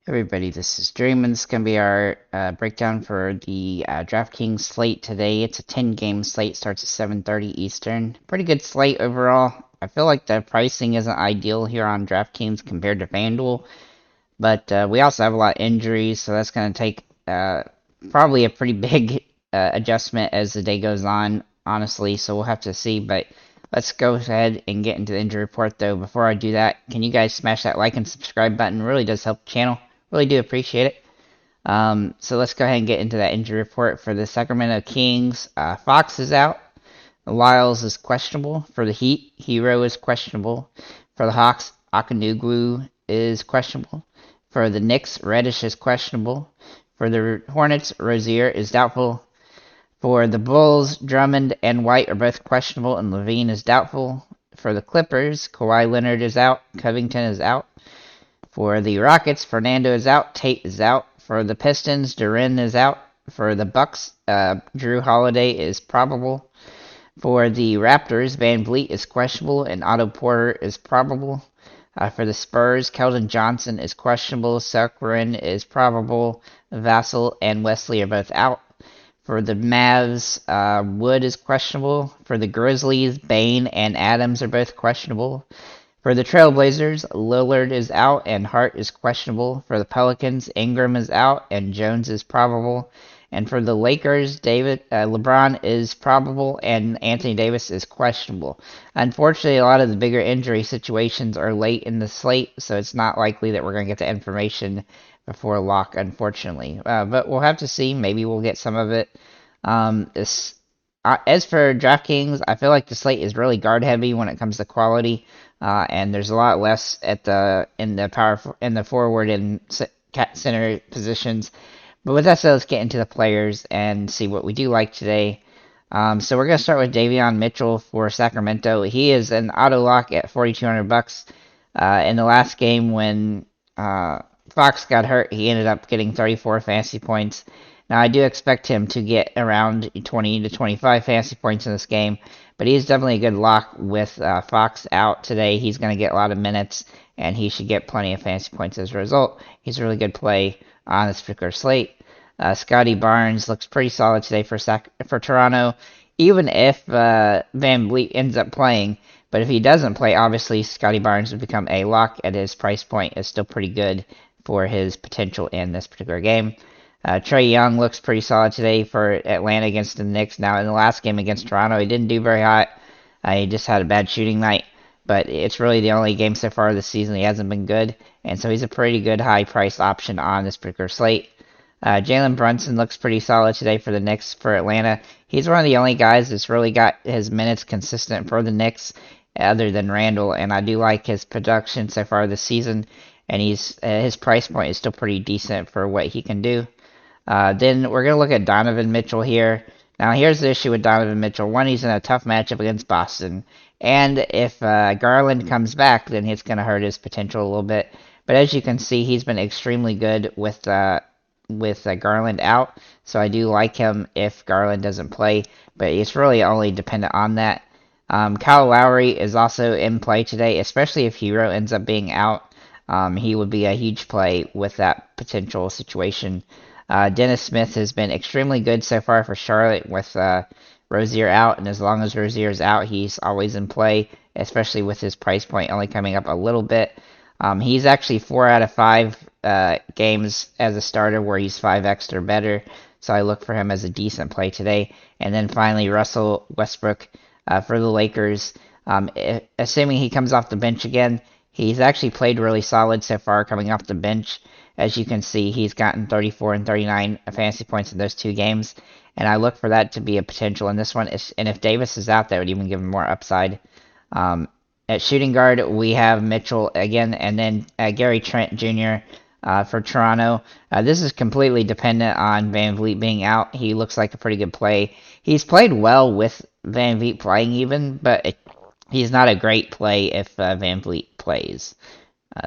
Everybody, this is Dream, and this is going to be our breakdown for the DraftKings slate today. It's a 10-game slate, starts at 7:30 Eastern. Pretty good slate overall. I feel like the pricing isn't ideal here on DraftKings compared to FanDuel, but we also have a lot of injuries, so that's going to take probably a pretty big adjustment as the day goes on, honestly, so we'll have to see, but let's go ahead and get into the injury report, though. Before I do that, can you guys smash that like and subscribe button? It really does help the channel. Really do appreciate it. So let's go ahead and get into that injury report for the Sacramento Kings. Fox is out. Lyles is questionable. For the Heat, Hero is questionable. For the Hawks, Akanuglu is questionable. For the Knicks, Reddish is questionable. For the Hornets, Rozier is doubtful. For the Bulls, Drummond and White are both questionable, and Levine is doubtful. For the Clippers, Kawhi Leonard is out. Covington is out. For the Rockets, Fernando is out. Tate is out. For the Pistons, Duren is out. For the Bucks, Drew Holiday is probable. For the Raptors, Van Vliet is questionable and Otto Porter is probable. For the Spurs, Keldon Johnson is questionable. Sukrin is probable. Vassell and Wesley are both out. For the Mavs, Wood is questionable. For the Grizzlies, Bane and Adams are both questionable. For the Trailblazers, Lillard is out and Hart is questionable. For the Pelicans, Ingram is out and Jones is probable. And for the Lakers, LeBron is probable and Anthony Davis is questionable. Unfortunately, a lot of the bigger injury situations are late in the slate, so it's not likely that we're going to get the information before lock, unfortunately. But we'll have to see. Maybe we'll get some of it. As for DraftKings, I feel like the slate is really guard heavy when it comes to quality. And there's a lot less in the forward and center positions. But with that said, let's get into the players and see what we do like today. So we're gonna start with Davion Mitchell for Sacramento. He is an auto lock at $4,200. In the last game when Fox got hurt, he ended up getting 34 fantasy points. Now I do expect him to get around 20 to 25 fantasy points in this game. But he's definitely a good lock with Fox out today. He's going to get a lot of minutes, and he should get plenty of fantasy points as a result. He's a really good play on this particular slate. Scotty Barnes looks pretty solid today for Toronto, even if Van Vliet ends up playing. But if he doesn't play, obviously Scotty Barnes would become a lock at his price point. Is still pretty good for his potential in this particular game. Trae Young looks pretty solid today for Atlanta against the Knicks. Now, in the last game against Toronto, he didn't do very hot. He just had a bad shooting night. But it's really the only game so far this season he hasn't been good. And so he's a pretty good high-priced option on this particular slate. Jalen Brunson looks pretty solid today for the Knicks for Atlanta. He's one of the only guys that's really got his minutes consistent for the Knicks other than Randall. And I do like his production so far this season. And his price point is still pretty decent for what he can do. Then we're going to look at Donovan Mitchell here. Now, here's the issue with Donovan Mitchell. One, he's in a tough matchup against Boston. And if Garland comes back, then it's going to hurt his potential a little bit. But as you can see, he's been extremely good with Garland out. So I do like him if Garland doesn't play. But it's really only dependent on that. Kyle Lowry is also in play today, especially if Hero ends up being out. He would be a huge play with that potential situation. Dennis Smith has been extremely good so far for Charlotte with Rozier out, and as long as Rozier's out, he's always in play, especially with his price point only coming up a little bit. He's actually 4 out of 5 games as a starter where he's 5x or better, so I look for him as a decent play today. And then finally, Russell Westbrook for the Lakers. Assuming he comes off the bench again, he's actually played really solid so far coming off the bench. As you can see, he's gotten 34 and 39 fantasy points in those 2 games, and I look for that to be a potential in this one. And if Davis is out, that would even give him more upside. At shooting guard, we have Mitchell again, and then Gary Trent Jr. For Toronto. This is completely dependent on Van Vliet being out. He looks like a pretty good play. He's played well with Van Vliet playing even, but he's not a great play if Van Vliet plays.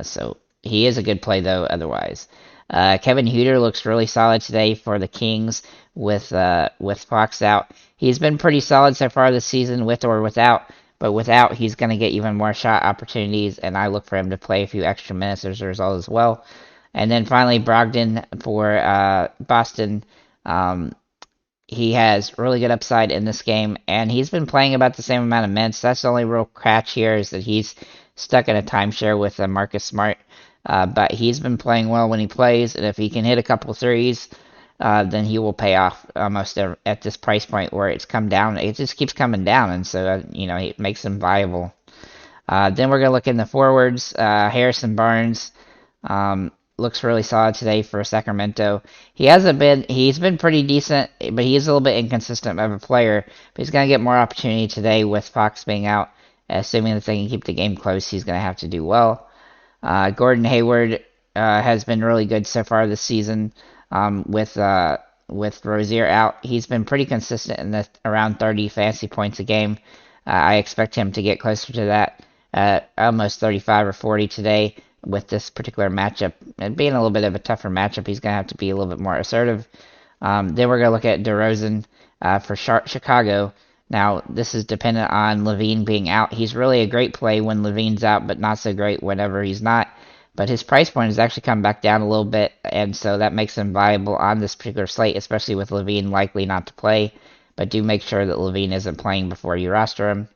So he is a good play, though, otherwise. Kevin Huerter looks really solid today for the Kings with Fox out. He's been pretty solid so far this season, with or without. But without, he's going to get even more shot opportunities, and I look for him to play a few extra minutes as a result as well. And then finally, Brogdon for Boston. Um, he has really good upside in this game, and he's been playing about the same amount of minutes. That's the only real catch here is that he's stuck in a timeshare with Marcus Smart. But he's been playing well when he plays, and if he can hit a couple threes, then he will pay off almost at this price point where it's come down. It just keeps coming down, and so it makes him viable. Then we're gonna look in the forwards. Harrison Barnes looks really solid today for Sacramento. He's been pretty decent, but he is a little bit inconsistent of a player. But he's gonna get more opportunity today with Fox being out. Assuming that they can keep the game close, he's gonna have to do well. Gordon Hayward has been really good so far this season. With Rozier out, he's been pretty consistent in the around 30 fantasy points a game. I expect him to get closer to that, almost 35 or 40 today with this particular matchup. And being a little bit of a tougher matchup, he's going to have to be a little bit more assertive. Then we're going to look at DeRozan for Chicago. Now, this is dependent on Levine being out. He's really a great play when Levine's out, but not so great whenever he's not. But his price point has actually come back down a little bit, and so that makes him viable on this particular slate, especially with Levine likely not to play. But do make sure that Levine isn't playing before you roster him.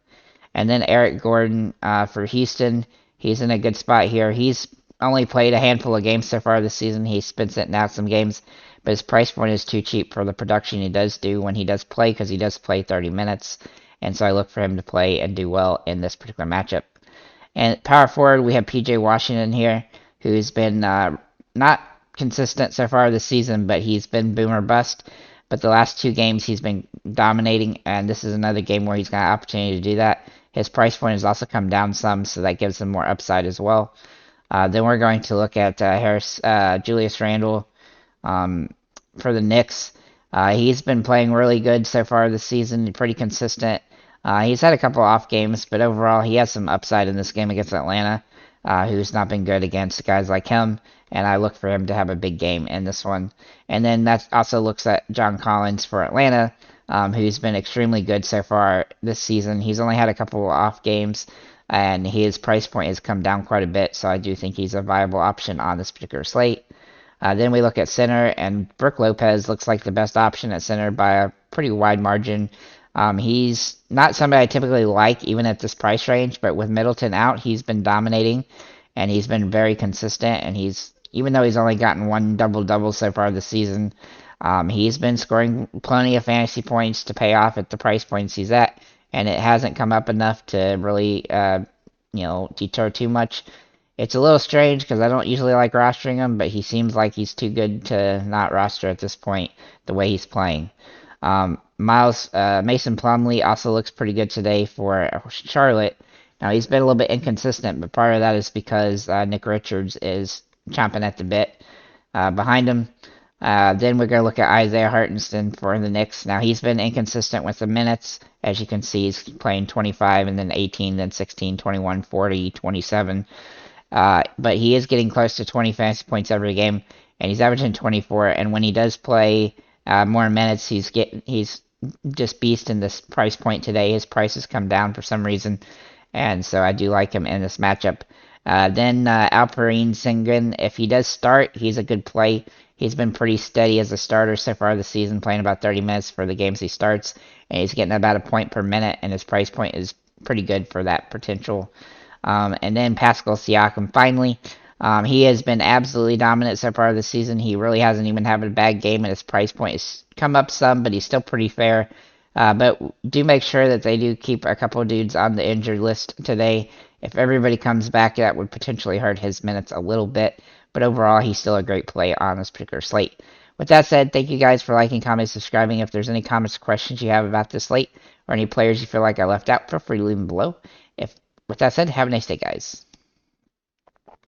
And then Eric Gordon for Houston. He's in a good spot here. He's only played a handful of games so far this season. He's been sitting out some games, but his price point is too cheap for the production he does do when he does play, because he does play 30 minutes. And so I look for him to play and do well in this particular matchup. And power forward, we have PJ Washington here, who's been not consistent so far this season, but he's been boomer bust. But the last two games he's been dominating, and this is another game where he's got an opportunity to do that. His price point has also come down some, so that gives him more upside as well. Then we're going to look at Julius Randle for the Knicks. He's been playing really good so far this season, pretty consistent. He's had a couple off games, but overall he has some upside in this game against Atlanta, who's not been good against guys like him, and I look for him to have a big game in this one. And then that also looks at John Collins for Atlanta, who's been extremely good so far this season. He's only had a couple off games, and his price point has come down quite a bit, so I do think he's a viable option on this particular slate. Then we look at center, and Brook Lopez looks like the best option at center by a pretty wide margin. He's not somebody I typically like, even at this price range, but with Middleton out, he's been dominating, and he's been very consistent, and even though he's only gotten one double-double so far this season, he's been scoring plenty of fantasy points to pay off at the price points he's at, and it hasn't come up enough to really, deter too much. It's a little strange because I don't usually like rostering him, but he seems like he's too good to not roster at this point, the way he's playing. Mason Plumlee also looks pretty good today for Charlotte. Now, he's been a little bit inconsistent, but part of that is because Nick Richards is chomping at the bit behind him. Then we're going to look at Isaiah Hartenstein for the Knicks. Now, he's been inconsistent with the minutes. As you can see, he's playing 25 and then 18, then 16, 21, 40, 27. But he is getting close to 20 fantasy points every game, and he's averaging 24. And when he does play more minutes, he's just beast in this price point today. His price has come down for some reason, and so I do like him in this matchup. Then Alperen Sengun, if he does start, he's a good play. He's been pretty steady as a starter so far this season, playing about 30 minutes for the games he starts, and he's getting about a point per minute, and his price point is pretty good for that potential. And then Pascal Siakam, finally. He has been absolutely dominant so far this season. He really hasn't even had a bad game, and his price point has come up some, but he's still pretty fair. But do make sure that they do keep a couple of dudes on the injured list today. If everybody comes back, that would potentially hurt his minutes a little bit. But overall, he's still a great play on this particular slate. With that said, thank you guys for liking, commenting, subscribing. If there's any comments or questions you have about this slate or any players you feel like I left out, feel free to leave them below. With that said, have a nice day, guys.